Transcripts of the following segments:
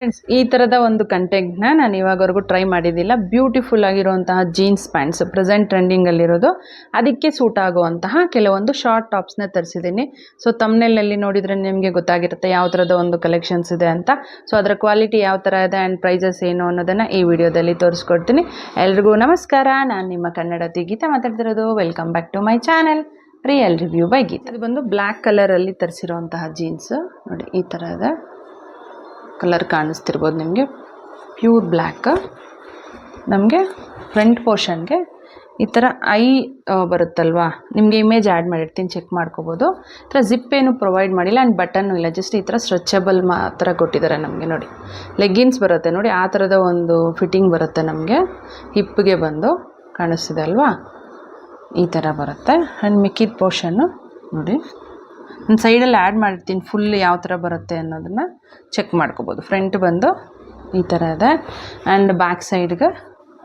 Friends, ಈ ಥರದ ಒಂದು ಕಂಟೆಂಟ್ನ ನಾನು ಇವಾಗವರೆಗೂ ಟ್ರೈ ಮಾಡಿದ್ದಿಲ್ಲ. ಬ್ಯೂಟಿಫುಲ್ ಆಗಿರುವಂತಹ ಜೀನ್ಸ್ ಪ್ಯಾಂಟ್ಸ್ ಪ್ರೆಸೆಂಟ್ ಟ್ರೆಂಡಿಂಗಲ್ಲಿರೋದು, ಅದಕ್ಕೆ ಸೂಟ್ ಆಗುವಂತಹ ಕೆಲವೊಂದು ಶಾರ್ಟ್ ಟಾಪ್ಸ್ನ ತರಿಸಿದ್ದೀನಿ. ಸೊ ತಮ್ನೆಲ್ನಲ್ಲಿ ನೋಡಿದರೆ ನಿಮಗೆ ಗೊತ್ತಾಗಿರುತ್ತೆ ಯಾವ ಥರದ ಒಂದು ಕಲೆಕ್ಷನ್ಸ್ ಇದೆ ಅಂತ. ಸೊ ಅದರ ಕ್ವಾಲಿಟಿ ಯಾವ ಥರ ಇದೆ ಆ್ಯಂಡ್ ಪ್ರೈಸಸ್ ಏನು ಅನ್ನೋದನ್ನು ಈ ವಿಡಿಯೋದಲ್ಲಿ ತೋರಿಸ್ಕೊಡ್ತೀನಿ. ಎಲ್ರಿಗೂ ನಮಸ್ಕಾರ, ನಾನು ನಿಮ್ಮ ಕನ್ನಡತಿ ಗೀತಾ ಮಾತಾಡ್ತಿರೋದು. Welcome back to my channel real review by Geetha. ಇದು ಬಂದು ಬ್ಲ್ಯಾಕ್ ಕಲರಲ್ಲಿ ತರಿಸಿರುವಂತಹ ಜೀನ್ಸ್ ನೋಡಿ, ಈ ಥರ ಇದೆ. ಕಲರ್ ಕಾಣಿಸ್ತಿರ್ಬೋದು ನಿಮಗೆ, ಪ್ಯೂರ್ ಬ್ಲ್ಯಾಕ್. ನಮಗೆ ಫ್ರಂಟ್ ಪೋರ್ಷನ್ಗೆ ಈ ಥರ ಐ ಬರುತ್ತಲ್ವಾ, ನಿಮಗೆ ಇಮೇಜ್ ಆ್ಯಡ್ ಮಾಡಿರ್ತೀನಿ, ಚೆಕ್ ಮಾಡ್ಕೋಬೋದು. ಈ ಥರ ಜಿಪ್ ಏನು ಪ್ರೊವೈಡ್ ಮಾಡಿಲ್ಲ ಆ್ಯಂಡ್ ಬಟನ್ನು ಇಲ್ಲ, ಜಸ್ಟ್ ಈ ಥರ ಸ್ಟ್ರೆಚಬಲ್ ಮಾತ್ರ ಕೊಟ್ಟಿದ್ದಾರೆ ನಮಗೆ. ನೋಡಿ ಲೆಗ್ಗಿನ್ಸ್ ಬರುತ್ತೆ ನೋಡಿ, ಆ ಥರದ ಒಂದು ಫಿಟ್ಟಿಂಗ್ ಬರುತ್ತೆ ನಮಗೆ. ಹಿಪ್ಗೆ ಬಂದು ಕಾಣಿಸ್ತಿದೆ ಅಲ್ವಾ, ಈ ಥರ ಬರುತ್ತೆ. ಆ್ಯಂಡ್ ಮಿಕ್ಕಿದ ಪೋರ್ಷನ್ನು ನೋಡಿ ನಾನು ಸೈಡಲ್ಲಿ ಆ್ಯಡ್ ಮಾಡಿರ್ತೀನಿ, ಫುಲ್ ಯಾವ ಥರ ಬರುತ್ತೆ ಅನ್ನೋದನ್ನು ಚೆಕ್ ಮಾಡ್ಕೋಬೋದು. ಫ್ರಂಟ್ ಬಂದು ಈ ಥರ ಇದೆ ಆ್ಯಂಡ್ ಬ್ಯಾಕ್ ಸೈಡ್ಗೆ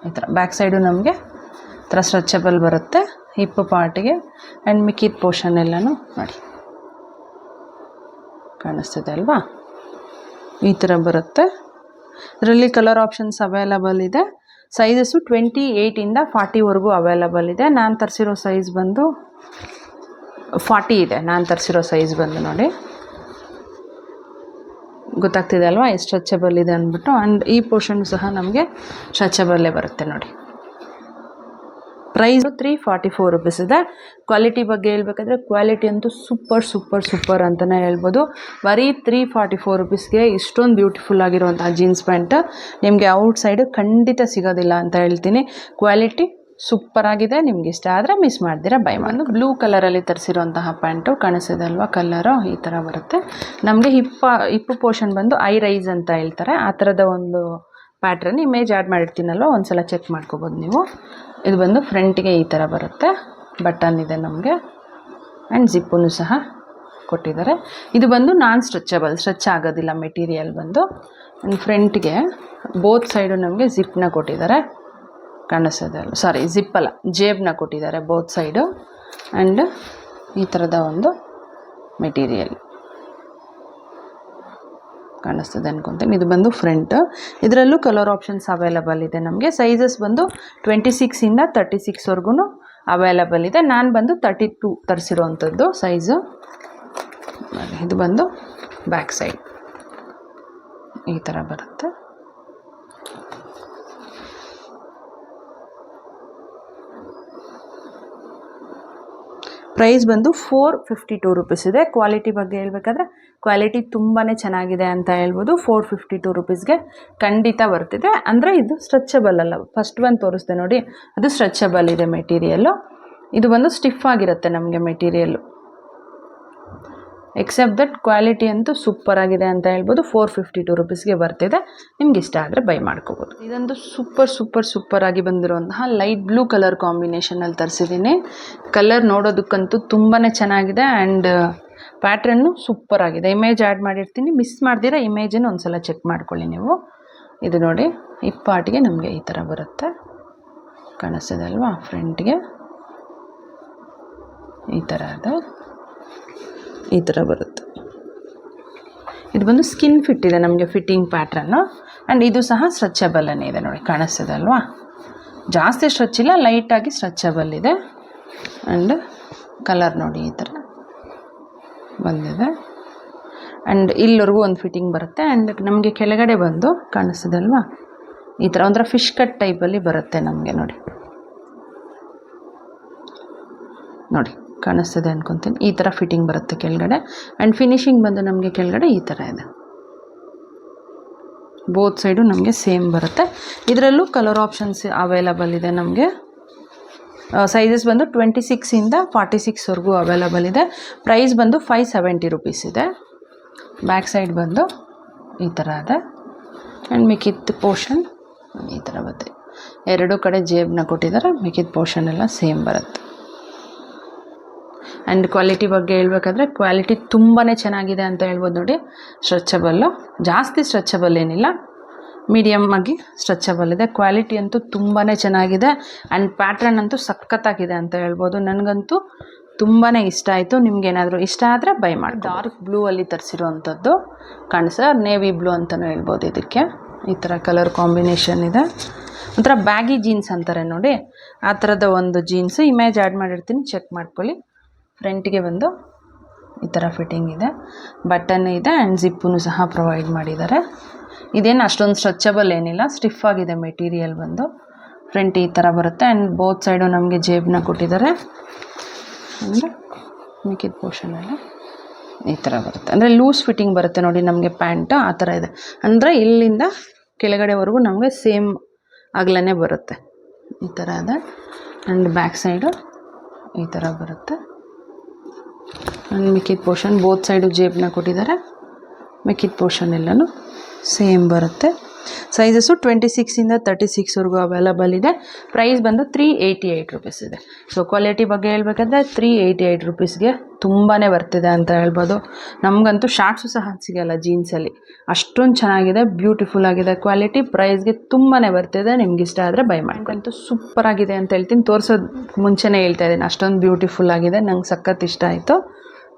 ಈ ಥರ, ಬ್ಯಾಕ್ ಸೈಡು ನಮಗೆ ಈ ಥರ ಸ್ಟ್ರೆಚಬಲ್ ಬರುತ್ತೆ ಹಿಪ್ ಪಾರ್ಟಿಗೆ. ಆ್ಯಂಡ್ ಮಿಕ್ಕಿದ ಪೋರ್ಷನ್ ಎಲ್ಲನೂ ನೋಡಿ ಕಾಣಿಸ್ತಿದೆ ಅಲ್ವಾ, ಈ ಥರ ಬರುತ್ತೆ. ಇದರಲ್ಲಿ ಕಲರ್ ಆಪ್ಷನ್ಸ್ ಅವೈಲಬಲ್ ಇದೆ. ಸೈಜಸ್ಸು 28ಇಂದ 40ವರೆಗೂ ಅವೈಲಬಲ್ ಇದೆ. ನಾನು ತರಿಸಿರೋ ಸೈಜ್ ಬಂದು 40 ಇದೆ. ನಾನು ತರಿಸಿರೋ ಸೈಜ್ ಬಂದು ನೋಡಿ, ಗೊತ್ತಾಗ್ತಿದೆ ಅಲ್ವಾ ಎಷ್ಟು ಸ್ಟ್ರೆಚಬಲ್ ಇದೆ ಅಂದ್ಬಿಟ್ಟು. ಆ್ಯಂಡ್ ಈ ಪೋರ್ಷನ್ ಸಹ ನಮಗೆ ಸ್ಟ್ರೆಚಬಲ್ಲೇ ಬರುತ್ತೆ ನೋಡಿ. ಪ್ರೈಸು 344 ರುಪೀಸ್ ಇದೆ. ಕ್ವಾಲಿಟಿ ಬಗ್ಗೆ ಹೇಳ್ಬೇಕಾದ್ರೆ ಕ್ವಾಲಿಟಿ ಅಂತೂ ಸೂಪರ್ ಅಂತಲೇ ಹೇಳ್ಬೋದು. ಬರೀ 344 ರುಪೀಸ್ಗೆ ಇಷ್ಟೊಂದು ಬ್ಯೂಟಿಫುಲ್ ಆಗಿರುವಂತಹ ಜೀನ್ಸ್ ಪ್ಯಾಂಟ್ ನಿಮಗೆ ಔಟ್ ಸೈಡು ಖಂಡಿತ ಸಿಗೋದಿಲ್ಲ ಅಂತ ಹೇಳ್ತೀನಿ. ಕ್ವಾಲಿಟಿ ಸೂಪರ್ ಆಗಿದೆ. ನಿಮ್ಗೆ ಇಷ್ಟ ಆದರೆ ಮಿಸ್ ಮಾಡ್ದಿರಾ ಬೈ ಮಾಡಿ. ಬ್ಲೂ ಕಲರಲ್ಲಿ ತರಿಸಿರುವಂತಹ ಪ್ಯಾಂಟು ಕಾಣಿಸ್ತಿದೆ ಅಲ್ವಾ, ಕಲರು ಈ ಥರ ಬರುತ್ತೆ ನಮಗೆ. ಹಿಪ್ಪು ಪೋರ್ಷನ್ ಬಂದು ಐ ರೈಸ್ ಅಂತ ಹೇಳ್ತಾರೆ, ಆ ಥರದ ಒಂದು ಪ್ಯಾಟ್ರನ್. ಇಮೇಜ್ ಆ್ಯಡ್ ಮಾಡಿರ್ತೀನಲ್ವ, ಒಂದ್ಸಲ ಚೆಕ್ ಮಾಡ್ಕೋಬೋದು ನೀವು. ಇದು ಬಂದು ಫ್ರಂಟಿಗೆ ಈ ಥರ ಬರುತ್ತೆ, ಬಟನ್ ಇದೆ ನಮಗೆ ಆ್ಯಂಡ್ ಜಿಪ್ಪನ್ನು ಸಹ ಕೊಟ್ಟಿದ್ದಾರೆ. ಇದು ಬಂದು ನಾನ್ ಸ್ಟ್ರೆಚಬಲ್, ಸ್ಟ್ರೆಚ್ ಆಗೋದಿಲ್ಲ ಮೆಟೀರಿಯಲ್ ಬಂದು. ಆ್ಯಂಡ್ ಫ್ರಂಟ್ಗೆ ಬೋತ್ ಸೈಡು ನಮಗೆ ಜಿಪ್ನ ಕೊಟ್ಟಿದ್ದಾರೆ, ಕಾಣಿಸ್ತದೆ ಅಲ್ಲ, ಸಾರಿ ಜಿಪ್ಪಲ್ಲ, ಜೇಬ್ನ ಕೊಟ್ಟಿದ್ದಾರೆ ಬೋತ್ ಸೈಡು. ಆ್ಯಂಡ್ ಈ ಥರದ ಒಂದು ಮೆಟೀರಿಯಲ್ ಕಾಣಿಸ್ತದೆ ಅನ್ಕೊತೀನಿ. ಇದು ಬಂದು ಫ್ರಂಟ್. ಇದರಲ್ಲೂ ಕಲರ್ ಆಪ್ಷನ್ಸ್ ಅವೈಲಬಲ್ ಇದೆ ನಮಗೆ. ಸೈಜಸ್ ಬಂದು 26ಇಂದ 36ವರೆಗೂ ಅವೈಲಬಲ್ ಇದೆ. ನಾನು ಬಂದು 32 ತರಿಸಿರೋವಂಥದ್ದು ಸೈಜು. ಇದು ಬಂದು ಬ್ಯಾಕ್ ಸೈಡ್ ಈ ಥರ ಬರುತ್ತೆ. ಪ್ರೈಸ್ ಬಂದು 452 ರುಪೀಸ್ ಇದೆ. ಕ್ವಾಲಿಟಿ ಬಗ್ಗೆ ಹೇಳ್ಬೇಕಾದ್ರೆ ಕ್ವಾಲಿಟಿ ತುಂಬಾ ಚೆನ್ನಾಗಿದೆ ಅಂತ ಹೇಳ್ಬೋದು. 452 ರುಪೀಸ್ಗೆ ಖಂಡಿತ ಬರ್ತಿದೆ. ಅಂದರೆ ಇದು ಸ್ಟ್ರೆಚಬಲ್ ಅಲ್ಲ, ಫಸ್ಟ್ ಒಂದು ತೋರಿಸ್ದೆ ನೋಡಿ, ಅದು ಸ್ಟ್ರೆಚಬಲ್ ಇದೆ ಮೆಟೀರಿಯಲ್ಲು. ಇದು ಬಂದು ಸ್ಟಿಫ್ ಆಗಿರುತ್ತೆ ನಮಗೆ ಮೆಟೀರಿಯಲ್ಲು. ಎಕ್ಸೆಪ್ಟ್ ದಟ್ ಕ್ವಾಲಿಟಿ ಅಂತೂ ಸೂಪರ್ ಆಗಿದೆ ಅಂತ ಹೇಳ್ಬೋದು. 452 ರುಪೀಸ್ಗೆ ಬರ್ತಿದೆ. ನಿಮ್ಗೆ ಇಷ್ಟ ಆದರೆ ಬೈ ಮಾಡ್ಕೋಬೋದು. ಇದೊಂದು ಸೂಪರ್ ಆಗಿ ಬಂದಿರುವಂತಹ ಲೈಟ್ ಬ್ಲೂ ಕಲರ್ ಕಾಂಬಿನೇಷನಲ್ಲಿ ತರಿಸಿದ್ದೀನಿ. ಕಲರ್ ನೋಡೋದಕ್ಕಂತೂ ತುಂಬಾ ಚೆನ್ನಾಗಿದೆ ಆ್ಯಂಡ್ ಪ್ಯಾಟ್ರನ್ನು ಸೂಪರ್ ಆಗಿದೆ. ಇಮೇಜ್ ಆ್ಯಡ್ ಮಾಡಿರ್ತೀನಿ, ಮಿಸ್ ಮಾಡ್ದಿರ ಇಮೇಜನ್ನು ಒಂದ್ಸಲ ಚೆಕ್ ಮಾಡ್ಕೊಳ್ಳಿ ನೀವು. ಇದು ನೋಡಿ, ಈ ಪಾರ್ಟಿಗೆ ನಮಗೆ ಈ ಥರ ಬರುತ್ತೆ, ಕಾಣಿಸ್ತಿದೆ ಅಲ್ವಾ, ಫ್ರಂಟ್ಗೆ ಈ ಥರ ಇದೆ, ಈ ಥರ ಬರುತ್ತೆ. ಇದು ಬಂದು ಸ್ಕಿನ್ ಫಿಟ್ ಇದೆ ನಮಗೆ, ಫಿಟ್ಟಿಂಗ್ ಪ್ಯಾಟ್ರನ್ನು. ಆ್ಯಂಡ್ ಇದು ಸಹ ಸ್ಟ್ರೆಚಬಲ್ಲೇ ಇದೆ ನೋಡಿ, ಕಾಣಿಸ್ತಿದೆ ಅಲ್ವಾ, ಜಾಸ್ತಿ ಸ್ಟ್ರೆಚ್ ಇಲ್ಲ, ಲೈಟಾಗಿ ಸ್ಟ್ರೆಚಬಲ್ ಇದೆ. ಆ್ಯಂಡ್ ಕಲರ್ ನೋಡಿ ಈ ಥರ ಬಂದಿದೆ. ಆ್ಯಂಡ್ ಇಲ್ಲಿವರೆಗೂ ಒಂದು ಫಿಟ್ಟಿಂಗ್ ಬರುತ್ತೆ. ಆ್ಯಂಡ್ ನಮಗೆ ಕೆಳಗಡೆ ಬಂದು ಕಾಣಿಸ್ತಿದೆ ಅಲ್ವಾ, ಈ ಥರ ಒಂಥರ ಫಿಶ್ ಕಟ್ ಟೈಪಲ್ಲಿ ಬರುತ್ತೆ ನಮಗೆ. ನೋಡಿ ಕಾಣಿಸ್ತಿದೆ ಅನ್ಕೊತೀನಿ, ಈ ಥರ ಫಿಟ್ಟಿಂಗ್ ಬರುತ್ತೆ ಕೆಳಗಡೆ. ಆ್ಯಂಡ್ ಫಿನಿಶಿಂಗ್ ಬಂದು ನಮಗೆ ಕೆಳಗಡೆ ಈ ಥರ ಇದೆ. ಬೋತ್ ಸೈಡು ನಮಗೆ ಸೇಮ್ ಬರುತ್ತೆ. ಇದರಲ್ಲೂ ಕಲರ್ ಆಪ್ಷನ್ಸ್ ಅವೈಲಬಲ್ ಇದೆ ನಮಗೆ. ಸೈಜಸ್ ಬಂದು 26ಇಂದ 46ವರೆಗೂ ಅವೈಲಬಲ್ ಇದೆ. ಪ್ರೈಸ್ ಬಂದು 570 ರುಪೀಸ್ ಇದೆ. ಬ್ಯಾಕ್ ಸೈಡ್ ಬಂದು ಈ ಥರ ಇದೆ. ಆ್ಯಂಡ್ ಮಿಕ್ಕಿದ ಪೋರ್ಷನ್ ಈ ಥರ ಬರುತ್ತೆ. ಎರಡೂ ಕಡೆ ಜೇಬ್ನ ಕೊಟ್ಟಿದ್ದಾರೆ, ಮಿಕ್ಕಿದ ಪೋರ್ಷನ್ ಎಲ್ಲ ಸೇಮ್ ಬರುತ್ತೆ. ಆ್ಯಂಡ್ ಕ್ವಾಲಿಟಿ ಬಗ್ಗೆ ಹೇಳ್ಬೇಕಾದ್ರೆ ಕ್ವಾಲಿಟಿ ತುಂಬಾ ಚೆನ್ನಾಗಿದೆ ಅಂತ ಹೇಳ್ಬೋದು ನೋಡಿ. ಸ್ಟ್ರೆಚಬಲ್ಲು, ಜಾಸ್ತಿ ಸ್ಟ್ರೆಚಬಲ್ ಏನಿಲ್ಲ, ಮೀಡಿಯಮ್ ಆಗಿ ಸ್ಟ್ರೆಚಬಲ್ ಇದೆ. ಕ್ವಾಲಿಟಿ ಅಂತೂ ತುಂಬಾ ಚೆನ್ನಾಗಿದೆ. ಆ್ಯಂಡ್ ಪ್ಯಾಟ್ರನ್ ಅಂತೂ ಸಖತ್ತಾಗಿದೆ ಅಂತ ಹೇಳ್ಬೋದು. ನನಗಂತೂ ತುಂಬಾ ಇಷ್ಟ ಆಯಿತು. ನಿಮ್ಗೇನಾದರೂ ಇಷ್ಟ ಆದರೆ ಬೈ ಮಾಡಿ. ಡಾರ್ಕ್ ಬ್ಲೂ ಅಲ್ಲಿ ತರಿಸಿರೋವಂಥದ್ದು ಕಾಣಿಸ, ನೇವಿ ಬ್ಲೂ ಅಂತಲೂ ಹೇಳ್ಬೋದು. ಇದಕ್ಕೆ ಈ ಥರ ಕಲರ್ ಕಾಂಬಿನೇಷನ್ ಇದೆ. ಒಂಥರ ಬ್ಯಾಗಿ ಜೀನ್ಸ್ ಅಂತಾರೆ ನೋಡಿ, ಆ ಥರದ ಒಂದು ಜೀನ್ಸ್. ಇಮೇಜ್ ಆ್ಯಡ್ ಮಾಡಿರ್ತೀನಿ, ಚೆಕ್ ಮಾಡ್ಕೊಳ್ಳಿ. ಫ್ರಂಟಿಗೆ ಬಂದು ಈ ಥರ ಫಿಟ್ಟಿಂಗ್ ಇದೆ, ಬಟನ್ ಇದೆ ಆ್ಯಂಡ್ ಜಿಪ್ಪೂ ಸಹ ಪ್ರೊವೈಡ್ ಮಾಡಿದ್ದಾರೆ. ಇದೇನು ಅಷ್ಟೊಂದು ಸ್ಟ್ರೆಚಬಲ್ ಏನಿಲ್ಲ, ಸ್ಟಿಫ್ ಆಗಿದೆ ಮೆಟೀರಿಯಲ್ ಬಂದು. ಫ್ರಂಟ್ ಈ ಥರ ಬರುತ್ತೆ ಆ್ಯಂಡ್ ಬೋತ್ ಸೈಡು ನಮಗೆ ಜೇಬನ್ನ ಕೊಟ್ಟಿದ್ದಾರೆ. ಅಂದರೆ ಮಿಕ್ಕಿದ ಪೋರ್ಷನೆಲ್ಲ ಈ ಥರ ಬರುತ್ತೆ, ಅಂದರೆ ಲೂಸ್ ಫಿಟ್ಟಿಂಗ್ ಬರುತ್ತೆ ನೋಡಿ ನಮಗೆ ಪ್ಯಾಂಟ್, ಆ ಥರ ಇದೆ. ಅಂದರೆ ಇಲ್ಲಿಂದ ಕೆಳಗಡೆವರೆಗೂ ನಮಗೆ ಸೇಮ್ ಅಗಲನೇ ಬರುತ್ತೆ, ಈ ಥರ ಇದೆ. ಆ್ಯಂಡ್ ಬ್ಯಾಕ್ ಸೈಡು ಈ ಥರ ಬರುತ್ತೆ. ಆ್ಯಂಡ್ ಮಿಕ್ಕಿದ ಪೋರ್ಷನ್ ಬೋತ್ ಸೈಡು ಜೇಬನ್ನ ಕೊಟ್ಟಿದ್ದಾರೆ. ಮಿಕ್ಕಿದ ಪೋರ್ಷನ್ ಎಲ್ಲನೂ ಸೇಮ್ ಬರುತ್ತೆ. ಸೈಜಸ್ಸು 26ಇಂದ 36ವರೆಗೂ ಅವೈಲಬಲ್ ಇದೆ. ಪ್ರೈಸ್ ಬಂದು 388 ರುಪೀಸ್ ಇದೆ. ಸೊ ಕ್ವಾಲಿಟಿ ಬಗ್ಗೆ ಹೇಳ್ಬೇಕಾದ್ರೆ 388 ರುಪೀಸ್ಗೆ ತುಂಬಾ ಬರ್ತಿದೆ ಅಂತ ಹೇಳ್ಬೋದು. ನಮಗಂತೂ ಶಾರ್ಟ್ಸು ಸಹ ಸಿಗೋಲ್ಲ ಜೀನ್ಸಲ್ಲಿ, ಅಷ್ಟೊಂದು ಚೆನ್ನಾಗಿದೆ, ಬ್ಯೂಟಿಫುಲ್ ಆಗಿದೆ ಕ್ವಾಲಿಟಿ. ಪ್ರೈಸ್ಗೆ ತುಂಬಾ ಬರ್ತಿದೆ. ನಿಮ್ಗೆ ಇಷ್ಟ ಆದರೆ ಬೈ ಮಾಡ್ಕೊಂತೂ ಸೂಪರ್ ಆಗಿದೆ ಅಂತ ಹೇಳ್ತೀನಿ. ತೋರಿಸೋದು ಮುಂಚೆನೇ ಹೇಳ್ತಾ ಇದ್ದೀನಿ, ಅಷ್ಟೊಂದು ಬ್ಯೂಟಿಫುಲ್ ಆಗಿದೆ. ನಂಗೆ ಸಖತ್ ಇಷ್ಟ ಆಯಿತು.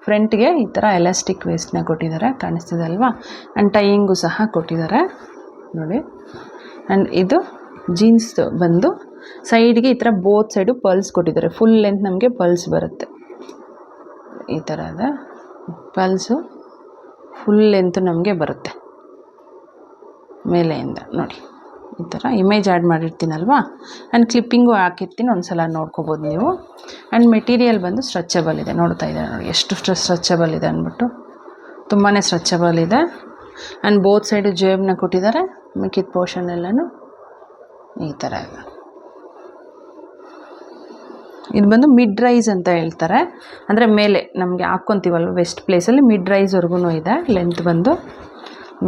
ಫ್ರಂಟ್ಗೆ ಈ ಥರ ಎಲಾಸ್ಟಿಕ್ ವೇಸ್ಟ್ನ ಕೊಟ್ಟಿದ್ದಾರೆ, ಕಾಣಿಸ್ತಿದೆ ಅಲ್ವಾ. ಆ್ಯಂಡ್ ಟೈಯಿಂಗು ಸಹ ಕೊಟ್ಟಿದ್ದಾರೆ ನೋಡಿ. ಆ್ಯಂಡ್ ಇದು ಜೀನ್ಸ್ ಬಂದು ಸೈಡ್ಗೆ ಈ ಥರ ಬೋತ್ ಸೈಡು ಪಲ್ಸ್ ಕೊಟ್ಟಿದ್ದಾರೆ. ಫುಲ್ ಲೆಂತ್ ನಮಗೆ ಪಲ್ಸ್ ಬರುತ್ತೆ, ಈ ಥರ ಇದೆ ಪಲ್ಸು. ಫುಲ್ ಲೆಂತ್ ನಮಗೆ ಬರುತ್ತೆ ಮೇಲೆಯಿಂದ ನೋಡಿ, ಈ ಥರ ಇಮೇಜ್ ಆ್ಯಡ್ ಮಾಡಿರ್ತೀನಲ್ವಾ. ಆ್ಯಂಡ್ ಕ್ಲಿಪ್ಪಿಂಗು ಹಾಕಿರ್ತೀನಿ, ಒಂದು ಸಲ ನೋಡ್ಕೋಬೋದು ನೀವು. ಆ್ಯಂಡ್ ಮೆಟೀರಿಯಲ್ ಬಂದು ಸ್ಟ್ರೆಚಬಲ್ ಇದೆ, ನೋಡ್ತಾ ಇದ್ದಾರೆ ನೋಡಿ ಎಷ್ಟು ಸ್ಟ್ರೆಚಬಲ್ ಇದೆ ಅಂದ್ಬಿಟ್ಟು. ತುಂಬಾ ಸ್ಟ್ರೆಚಬಲ್ ಇದೆ. ಆ್ಯಂಡ್ ಬೋತ್ ಸೈಡು ಜೇಬನ್ನ ಕೊಟ್ಟಿದ್ದಾರೆ. ಮಿಕ್ಕಿದ ಪೋರ್ಷನ್ ಎಲ್ಲನೂ ಈ ಥರ ಇದೆ. ಇದು ಬಂದು ಮಿಡ್ ರೈಸ್ ಅಂತ ಹೇಳ್ತಾರೆ, ಅಂದರೆ ಮೇಲೆ ನಮಗೆ ಹಾಕ್ಕೊತೀವಲ್ವ ವೆಸ್ಟ್ ಪ್ಲೇಸಲ್ಲಿ ಮಿಡ್ ರೈಸ್ವರೆಗೂ ಇದೆ ಲೆಂತ್ ಬಂದು.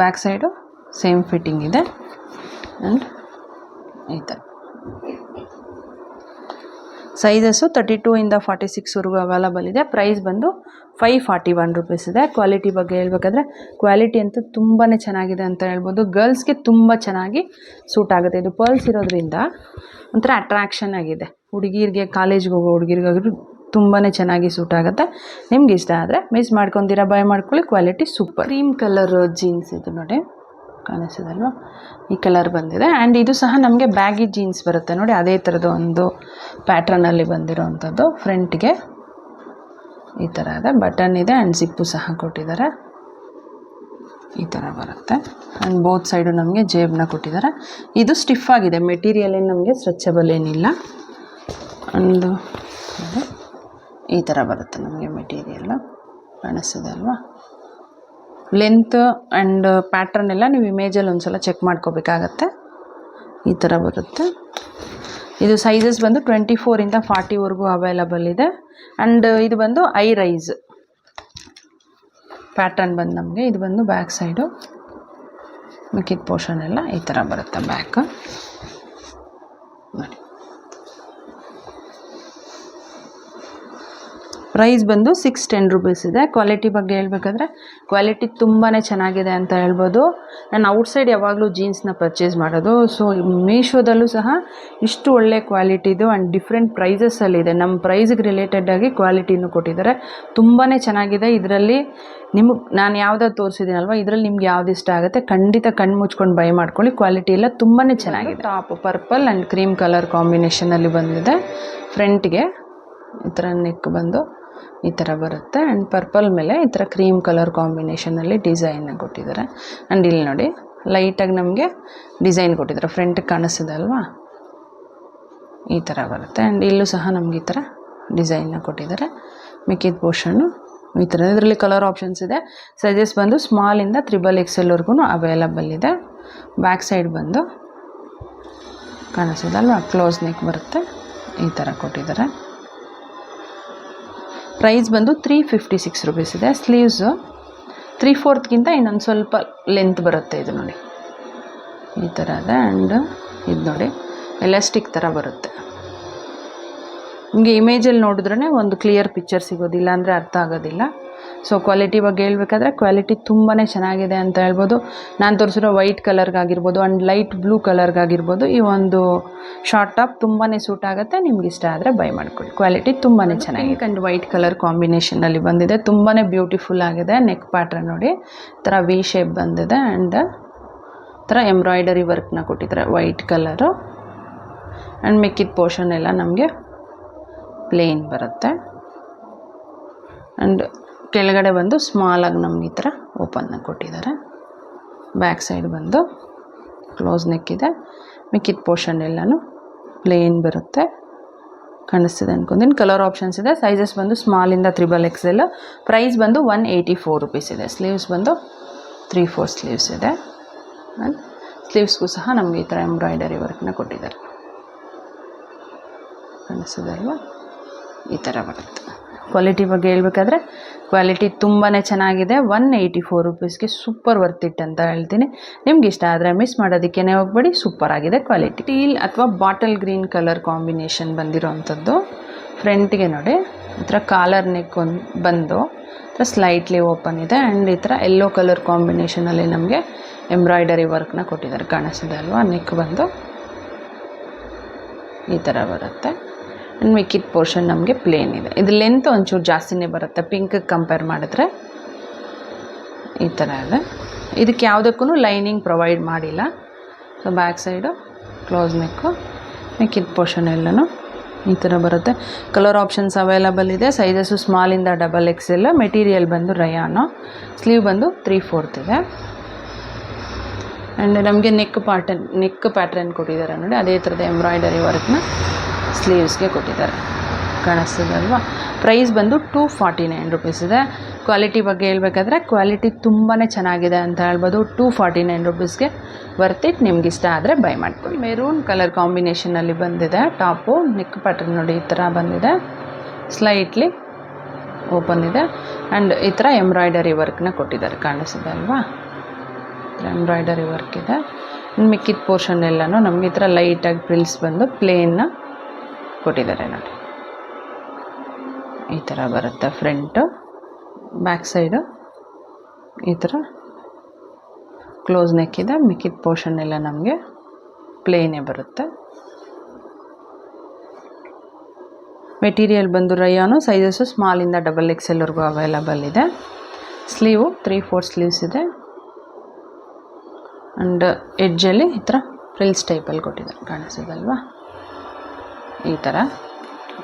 ಬ್ಯಾಕ್ ಸೈಡು ಸೇಮ್ ಫಿಟ್ಟಿಂಗ್ ಇದೆ. ಆ್ಯಂಡ್ ಈ ಥರ ಸೈಜಸ್ಸು 32ಇಂದ 46ವರೆಗೂ ಅವೈಲಬಲ್ ಇದೆ. ಪ್ರೈಸ್ ಬಂದು 541 ರುಪೀಸ್ ಇದೆ. ಕ್ವಾಲಿಟಿ ಬಗ್ಗೆ ಹೇಳ್ಬೇಕಾದ್ರೆ ಕ್ವಾಲಿಟಿ ಅಂತೂ ತುಂಬಾ ಚೆನ್ನಾಗಿದೆ ಅಂತ ಹೇಳ್ಬೋದು. ಗರ್ಲ್ಸ್ಗೆ ತುಂಬ ಚೆನ್ನಾಗಿ ಸೂಟ್ ಆಗುತ್ತೆ. ಇದು ಪರ್ಲ್ಸ್ ಇರೋದ್ರಿಂದ ಒಂಥರ ಅಟ್ರಾಕ್ಷನ್ ಆಗಿದೆ. ಹುಡುಗಿರಿಗೆ, ಕಾಲೇಜ್ಗೆ ಹೋಗೋ ಹುಡುಗಿರಿಗಾದ್ರೂ ತುಂಬಾ ಚೆನ್ನಾಗಿ ಸೂಟ್ ಆಗುತ್ತೆ. ನಿಮ್ಗೆ ಇಷ್ಟ ಆದರೆ ಮಿಸ್ ಮಾಡ್ಕೊತೀರಾ, ಬೈ ಮಾಡ್ಕೊಳ್ಳಿ. Quality super. Cream colour jeans ಇದು ನೋಡಿ, ಕಾಣಿಸಿದಲ್ವ, ಈ ಕಲರ್ ಬಂದಿದೆ. ಆ್ಯಂಡ್ ಇದು ಸಹ ನಮಗೆ ಬ್ಯಾಗಿ ಜೀನ್ಸ್ ಬರುತ್ತೆ ನೋಡಿ, ಅದೇ ಥರದ ಒಂದು ಪ್ಯಾಟ್ರನಲ್ಲಿ ಬಂದಿರೋವಂಥದ್ದು. ಫ್ರಂಟ್ಗೆ ಈ ಥರ ಇದೆ, ಬಟನ್ ಇದೆ ಆ್ಯಂಡ್ ಜಿಪ್ಪು ಸಹ ಕೊಟ್ಟಿದ್ದಾರೆ. ಈ ಥರ ಬರುತ್ತೆ. ಆ್ಯಂಡ್ ಬೋತ್ ಸೈಡು ನಮಗೆ ಜೇಬನ್ನ ಕೊಟ್ಟಿದ್ದಾರೆ. ಇದು ಸ್ಟಿಫ್ ಆಗಿದೆ ಮೆಟೀರಿಯಲ್, ಏನು ನಮಗೆ ಸ್ಟ್ರೆಚಬಲ್ ಏನಿಲ್ಲ. ಆ್ಯಂಡ್ ಈ ಥರ ಬರುತ್ತೆ ನಮಗೆ ಮೆಟೀರಿಯಲ್ಲು, ಕಾಣಿಸ್ತಿದೆ ಅಲ್ವಾ. ಲೆಂತ್ ಆ್ಯಂಡ್ ಪ್ಯಾಟ್ರನ್ ಎಲ್ಲ ನೀವು ಇಮೇಜಲ್ಲಿ ಒಂದು ಸಲ ಚೆಕ್ ಮಾಡ್ಕೋಬೇಕಾಗತ್ತೆ. ಈ ಥರ ಬರುತ್ತೆ. ಇದು ಸೈಜಸ್ ಬಂದು 24ಇಂದ 40ವರೆಗೂ ಅವೈಲಬಲ್ ಇದೆ. ಆ್ಯಂಡ್ ಇದು ಬಂದು ಐ ರೈಸ್ ಪ್ಯಾಟ್ರನ್ ಬಂದು ನಮಗೆ. ಇದು ಬಂದು ಬ್ಯಾಕ್ ಸೈಡು, ಮಿಕ್ಕಿದ ಪೋರ್ಷನ್ ಎಲ್ಲ ಈ ಥರ ಬರುತ್ತೆ ಬ್ಯಾಕ್ ನೋಡಿ. ಪ್ರೈಸ್ ಬಂದು 610 ರುಪೀಸ್ ಇದೆ. ಕ್ವಾಲಿಟಿ ಬಗ್ಗೆ ಹೇಳ್ಬೇಕಾದ್ರೆ ಕ್ವಾಲಿಟಿ ತುಂಬಾ ಚೆನ್ನಾಗಿದೆ ಅಂತ ಹೇಳ್ಬೋದು. ನಾನು ಔಟ್ಸೈಡ್ ಯಾವಾಗಲೂ ಜೀನ್ಸ್ನ ಪರ್ಚೇಸ್ ಮಾಡೋದು. ಸೊ ಮೀಶೋದಲ್ಲೂ ಸಹ ಇಷ್ಟು ಒಳ್ಳೆ ಕ್ವಾಲಿಟಿದು ಆ್ಯಂಡ್ ಡಿಫ್ರೆಂಟ್ ಪ್ರೈಸಸಲ್ಲಿದೆ. ನಮ್ಮ ಪ್ರೈಸ್ಗೆ ರಿಲೇಟೆಡಾಗಿ ಕ್ವಾಲಿಟಿನೂ ಕೊಟ್ಟಿದ್ದಾರೆ, ತುಂಬಾ ಚೆನ್ನಾಗಿದೆ. ಇದರಲ್ಲಿ ನಿಮಗೆ ನಾನು ಯಾವ್ದಾದ್ರು ತೋರಿಸಿದ್ದೀನಲ್ವ, ಇದರಲ್ಲಿ ನಿಮ್ಗೆ ಯಾವ್ದು ಇಷ್ಟ ಆಗುತ್ತೆ ಖಂಡಿತ ಕಣ್ಣು ಮುಚ್ಕೊಂಡು ಬೈ ಮಾಡ್ಕೊಳ್ಳಿ. ಕ್ವಾಲಿಟಿ ಎಲ್ಲ ತುಂಬಾ ಚೆನ್ನಾಗಿದೆ. Top purple and cream colour ಕಾಂಬಿನೇಷನಲ್ಲಿ ಬಂದಿದೆ. ಫ್ರಂಟ್ಗೆ ಈ ಥರ ನೆಕ್ ಬಂದು ಈ ಥರ ಬರುತ್ತೆ. ಆ್ಯಂಡ್ ಪರ್ಪಲ್ ಮೇಲೆ ಈ ಥರ ಕ್ರೀಮ್ ಕಲರ್ ಕಾಂಬಿನೇಷನಲ್ಲಿ ಡಿಸೈನ್ನ ಕೊಟ್ಟಿದ್ದಾರೆ. ಆ್ಯಂಡ್ ಇಲ್ಲಿ ನೋಡಿ ಲೈಟಾಗಿ ನಮಗೆ ಡಿಸೈನ್ ಕೊಟ್ಟಿದ್ದಾರೆ, ಫ್ರಂಟಿಗೆ ಕಾಣಿಸ್ತಿದೆ ಅಲ್ವಾ, ಈ ಥರ ಬರುತ್ತೆ. ಆ್ಯಂಡ್ ಇಲ್ಲೂ ಸಹ ನಮಗೆ ಈ ಥರ ಡಿಸೈನ್ನ ಕೊಟ್ಟಿದ್ದಾರೆ. ಮಿಕ್ಕಿದ ಪೋರ್ಷನ್ನು ಈ ಥರ. ಇದರಲ್ಲಿ ಕಲರ್ ಆಪ್ಷನ್ಸ್ ಇದೆ. ಸೈಜಸ್ ಬಂದು ಸ್ಮಾಲಿಂದ 3XXLವರೆಗೂ ಅವೈಲಬಲ್ ಇದೆ. ಬ್ಯಾಕ್ ಸೈಡ್ ಬಂದು ಕಾಣಿಸ್ತಿದಲ್ವಾ, ಕ್ಲೋಸ್ ನೆಕ್ ಬರುತ್ತೆ, ಈ ಥರ ಕೊಟ್ಟಿದ್ದಾರೆ. ಪ್ರೈಸ್ ಬಂದು 356 ರುಪೀಸ್ ಇದೆ. ಸ್ಲೀವ್ಸು 3/4ಗಿಂತ ಇನ್ನೊಂದು ಸ್ವಲ್ಪ ಲೆಂತ್ ಬರುತ್ತೆ. ಇದು ನೋಡಿ ಈ ಥರ ಇದೆ. ಆ್ಯಂಡ್ ಇದು ನೋಡಿ ಎಲಾಸ್ಟಿಕ್ ಥರ ಬರುತ್ತೆ. ನಿಮಗೆ ಇಮೇಜಲ್ಲಿ ನೋಡಿದ್ರೇ ಒಂದು ಕ್ಲಿಯರ್ ಪಿಕ್ಚರ್ ಸಿಗೋದಿಲ್ಲ, ಅಂದರೆ ಅರ್ಥ ಆಗೋದಿಲ್ಲ. ಸೊ ಕ್ವಾಲಿಟಿ ಬಗ್ಗೆ ಹೇಳ್ಬೇಕಾದ್ರೆ ಕ್ವಾಲಿಟಿ ತುಂಬಾ ಚೆನ್ನಾಗಿದೆ ಅಂತ ಹೇಳ್ಬೋದು. ನಾನು ತೋರಿಸಿರೋ ವೈಟ್ ಕಲರ್ಗಾಗಿರ್ಬೋದು ಆ್ಯಂಡ್ ಲೈಟ್ ಬ್ಲೂ ಕಲರ್ಗಾಗಿರ್ಬೋದು ಈ ಒಂದು ಶಾರ್ಟ್ ಟಾಪ್ ತುಂಬಾ ಸೂಟ್ ಆಗುತ್ತೆ. ನಿಮ್ಗೆ ಇಷ್ಟ ಆದರೆ ಬೈ ಮಾಡ್ಕೊಳ್ಳಿ. ಕ್ವಾಲಿಟಿ ತುಂಬಾ ಚೆನ್ನಾಗಿದೆ. ಪಿಂಕ್ ಆ್ಯಂಡ್ ವೈಟ್ ಕಲರ್ ಕಾಂಬಿನೇಷನಲ್ಲಿ ಬಂದಿದೆ. ತುಂಬಾ ಬ್ಯೂಟಿಫುಲ್ ಆಗಿದೆ. ನೆಕ್ ಪ್ಯಾಟ್ರನ್ ನೋಡಿ ಈ ಥರ ವಿ ಶೇಪ್ ಬಂದಿದೆ ಆ್ಯಂಡ್ ಈ ಥರ ಎಂಬ್ರಾಯ್ಡರಿ ವರ್ಕ್ನ ಕೊಟ್ಟಿದ್ದಾರೆ ವೈಟ್ ಕಲರು. ಆ್ಯಂಡ್ ಮಿಕ್ಕಿದ ಪೋರ್ಷನ್ ಎಲ್ಲ ನಮಗೆ ಪ್ಲೇನ್ ಬರುತ್ತೆ. ಆ್ಯಂಡ್ ಕೆಳಗಡೆ ಬಂದು ಸ್ಮಾಲಾಗಿ ನಮ್ಗೆ ಈ ಥರ ಓಪನ್ನ ಕೊಟ್ಟಿದ್ದಾರೆ. ಬ್ಯಾಕ್ ಸೈಡ್ ಬಂದು ಕ್ಲೋಸ್ ನೆಕ್ ಇದೆ. ಮಿಕ್ಕಿದ ಪೋರ್ಷನ್ ಎಲ್ಲನೂ ಪ್ಲೇನ್ ಬರುತ್ತೆ. ಕಾಣಿಸ್ತಿದೆ ಅನ್ಕೊಂತೀನಿ. ಕಲರ್ ಆಪ್ಷನ್ಸ್ ಇದೆ. ಸೈಜಸ್ ಬಂದು ಸ್ಮಾಲಿಂದ 3XL. ಪ್ರೈಸ್ ಬಂದು 184 ರುಪೀಸ್ ಇದೆ. ಸ್ಲೀವ್ಸ್ ಬಂದು 3/4 ಸ್ಲೀವ್ಸ್ ಇದೆ. ಆ್ಯಂಡ್ ಸ್ಲೀವ್ಸ್ಗೂ ಸಹ ನಮಗೆ ಈ ಥರ ಎಂಬ್ರಾಯ್ಡರಿ ವರ್ಕ್ನ ಕೊಟ್ಟಿದ್ದಾರೆ. ಕಾಣಿಸ್ತಿದೆ ಅಲ್ವಾ? ಈ ಥರ ಬರುತ್ತೆ. ಕ್ವಾಲಿಟಿ ಬಗ್ಗೆ ಹೇಳ್ಬೇಕಾದ್ರೆ ಕ್ವಾಲಿಟಿ ತುಂಬಾ ಚೆನ್ನಾಗಿದೆ. 184 ರುಪೀಸ್ಗೆ ಸೂಪರ್ ವರ್ತ್ ಇಟ್ ಅಂತ ಹೇಳ್ತೀನಿ. ನಿಮ್ಗೆ ಇಷ್ಟ ಆದರೆ ಮಿಸ್ ಮಾಡೋದಕ್ಕೇ ಹೋಗ್ಬೇಡಿ. ಸೂಪರ್ ಆಗಿದೆ ಕ್ವಾಲಿಟಿ. ಟೀಲ್ ಅಥವಾ ಬಾಟಲ್ ಗ್ರೀನ್ ಕಲರ್ ಕಾಂಬಿನೇಷನ್ ಬಂದಿರೋವಂಥದ್ದು. ಫ್ರಂಟ್ಗೆ ನೋಡಿ ಈ ಥರ ಕಾಲರ್ ನೆಕ್ ಒಂದು ಬಂದು ಈ ಥರ ಸ್ಲೈಟ್ಲಿ ಓಪನ್ ಇದೆ. ಆ್ಯಂಡ್ ಈ ಥರ ಯೆಲ್ಲೋ ಕಲರ್ ಕಾಂಬಿನೇಷನಲ್ಲಿ ನಮಗೆ ಎಂಬ್ರಾಯ್ಡರಿ ವರ್ಕ್ನ ಕೊಟ್ಟಿದ್ದಾರೆ. ಕಾಣಿಸ್ತಿದೆ ಅಲ್ವಾ? ನೆಕ್ ಬಂದು ಈ ಥರ ಬರುತ್ತೆ. ಆ್ಯಂಡ್ ಮಿಕ್ಕಿದ ಪೋರ್ಷನ್ ನಮಗೆ ಪ್ಲೇನ್ ಇದೆ. ಇದು ಲೆಂತ್ ಒಂಚೂರು ಜಾಸ್ತಿನೇ ಬರುತ್ತೆ ಪಿಂಕಿಗೆ ಕಂಪೇರ್ ಮಾಡಿದ್ರೆ. ಈ ಥರ ಇದೆ. ಇದಕ್ಕೆ ಯಾವುದಕ್ಕೂ ಲೈನಿಂಗ್ ಪ್ರೊವೈಡ್ ಮಾಡಿಲ್ಲ. So back side close neck, ಮಿಕ್ಕಿದ ಪೋರ್ಷನ್ ಎಲ್ಲನೂ ಈ ಥರ ಬರುತ್ತೆ. ಕಲರ್ ಆಪ್ಷನ್ಸ್ ಅವೈಲಬಲ್ ಇದೆ. ಸೈಜಸ್ಸು ಸ್ಮಾಲಿಂದ XXL. ಮೆಟೀರಿಯಲ್ ಬಂದು ರಯಾನು. ಸ್ಲೀವ್ ಬಂದು 3/4 ಇದೆ. ಆ್ಯಂಡ್ ನಮಗೆ ನೆಕ್ ಪ್ಯಾಟ್ರನ್ ಕೊಟ್ಟಿದ್ದಾರೆ ನೋಡಿ. ಅದೇ ಥರದ ಎಂಬ್ರಾಯ್ಡರಿ ವರ್ಕ್ನ ಸ್ಲೀವ್ಸ್ಗೆ ಕೊಟ್ಟಿದ್ದಾರೆ. ಕಾಣಿಸ್ತದೆ ಅಲ್ವಾ? ಪ್ರೈಸ್ ಬಂದು 249 ರುಪೀಸ್ ಇದೆ. ಕ್ವಾಲಿಟಿ ಬಗ್ಗೆ ಹೇಳ್ಬೇಕಾದ್ರೆ ಕ್ವಾಲಿಟಿ ತುಂಬಾ ಚೆನ್ನಾಗಿದೆ ಅಂತ ಹೇಳ್ಬೋದು. 249 ರುಪೀಸ್ಗೆ ವರ್ತ್ ಇಟ್. ನಿಮ್ಗೆ ಇಷ್ಟ ಆದರೆ ಬೈ ಮಾಡ್ಕೊಳ್ಳಿ. ಮೆರೂನ್ ಕಲರ್ ಕಾಂಬಿನೇಷನಲ್ಲಿ ಬಂದಿದೆ ಟಾಪು. ನೆಕ್ ಪ್ಯಾಟ್ರನ್ ನೋಡಿ ಈ ಥರ ಬಂದಿದೆ. ಸ್ಲೈಟ್ಲಿ ಓಪನ್ ಇದೆ. ಆ್ಯಂಡ್ ಈ ಥರ ಎಂಬ್ರಾಯ್ಡರಿ ವರ್ಕ್ನ ಕೊಟ್ಟಿದ್ದಾರೆ. ಕಾಣಿಸ್ತದೆ ಅಲ್ವಾ? ಎಂಬ್ರಾಯ್ಡರಿ ವರ್ಕ್ ಇದೆ. ಮಿಕ್ಕಿದ ಪೋರ್ಷನ್ ಎಲ್ಲನೂ ನಮಗೆ ಈ ಥರ ಲೈಟಾಗಿ ಪ್ರಿಲ್ಸ್ ಬಂದು ಪ್ಲೇನ್ನ ಕೊಟ್ಟಿದ್ದಾರೆ ನೋಡಿ. ಈ ಥರ ಬರುತ್ತೆ ಫ್ರಂಟು. ಬ್ಯಾಕ್ ಸೈಡು ಈ ಥರ ಕ್ಲೋಸ್ ನೆಕ್ ಇದೆ. ಮಿಕ್ಕಿದ ಪೋರ್ಷನ್ ಎಲ್ಲ ನಮಗೆ ಪ್ಲೇನೇ ಬರುತ್ತೆ. ಮೆಟೀರಿಯಲ್ ಬಂದು ರಯಾನು. ಸೈಜಸ್ಸು ಸ್ಮಾಲಿಂದ XXLವರೆಗೂ ಅವೈಲಬಲ್ ಇದೆ. ಸ್ಲೀವು 3/4 ಸ್ಲೀವ್ಸ್ ಇದೆ. ಆ್ಯಂಡ್ ಎಡ್ಜಲ್ಲಿ ಈ ಥರ ಫ್ರಿಲ್ಸ್ ಟೈಪಲ್ಲಿ ಕೊಟ್ಟಿದ್ದಾರೆ. ಕಾಣಿಸೋದಲ್ವಾ? ಈ ಥರ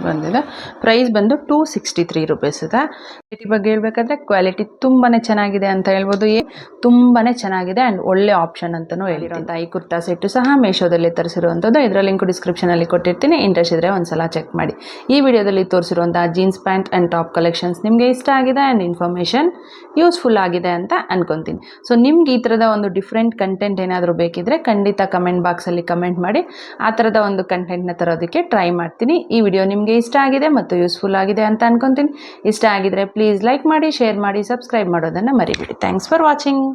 ಬಂದಿದೆ. ಪ್ರೈಸ್ ಬಂದು 263 ರುಪೀಸ್ ಇದೆ. ಕ್ವಾಲಿಟಿ ಬಗ್ಗೆ ಹೇಳ್ಬೇಕಾದ್ರೆ ಕ್ವಾಲಿಟಿ ತುಂಬಾ ಚೆನ್ನಾಗಿದೆ ಅಂತ ಹೇಳ್ಬೋದು. ತುಂಬಾ ಚೆನ್ನಾಗಿದೆ ಆ್ಯಂಡ್ ಒಳ್ಳೆ ಆಪ್ಷನ್ ಅಂತಲೂ ಹೇಳಿರೋಂಥ ಈ ಕುರ್ತಾ ಸೆಟ್ಟು ಸಹ ಮೀಶೋದಲ್ಲಿ ತರಿಸಿರುವಂಥದ್ದು. ಇದರ ಲಿಂಕ್ ಡಿಸ್ಕ್ರಿಪ್ಷನಲ್ಲಿ ಕೊಟ್ಟಿರ್ತೀನಿ. ಇಂಟ್ರೆಸ್ಟ್ ಇದ್ದರೆ ಒಂದ್ಸಲ ಚೆಕ್ ಮಾಡಿ. ಈ ವಿಡಿಯೋದಲ್ಲಿ ತೋರಿಸಿರುವಂಥ jeans pant and top collections ನಿಮಗೆ ಇಷ್ಟ ಆಗಿದೆ ಆ್ಯಂಡ್ ಇನ್ಫಾರ್ಮೇಷನ್ ಯೂಸ್ಫುಲ್ ಆಗಿದೆ ಅಂತ ಅನ್ಕೊತೀನಿ. ಸೊ ನಿಮ್ಗೆ ಈ ಥರದ ಒಂದು ಡಿಫ್ರೆಂಟ್ ಕಂಟೆಂಟ್ ಏನಾದರೂ ಬೇಕಿದ್ದರೆ ಖಂಡಿತ ಕಮೆಂಟ್ ಬಾಕ್ಸಲ್ಲಿ ಕಮೆಂಟ್ ಮಾಡಿ. ಆ ಥರದ ಒಂದು ಕಂಟೆಂಟ್ನ ತರೋದಕ್ಕೆ ಟ್ರೈ ಮಾಡ್ತೀನಿ. ಈ ವಿಡಿಯೋ ನಿಮಗೆ ಇಷ್ಟ ಆಗಿದೆ ಮತ್ತು ಯೂಸ್ಫುಲ್ ಆಗಿದೆ ಅಂತ ಅನ್ಕೊತೀನಿ. ಇಷ್ಟ ಆಗಿದ್ರೆ ಪ್ಲೀಸ್ ಲೈಕ್ ಮಾಡಿ, ಶೇರ್ ಮಾಡಿ, ಸಬ್ಸ್ಕ್ರೈಬ್ ಮಾಡೋದನ್ನು ಮರಿಬೇಡಿ. Thanks for watching.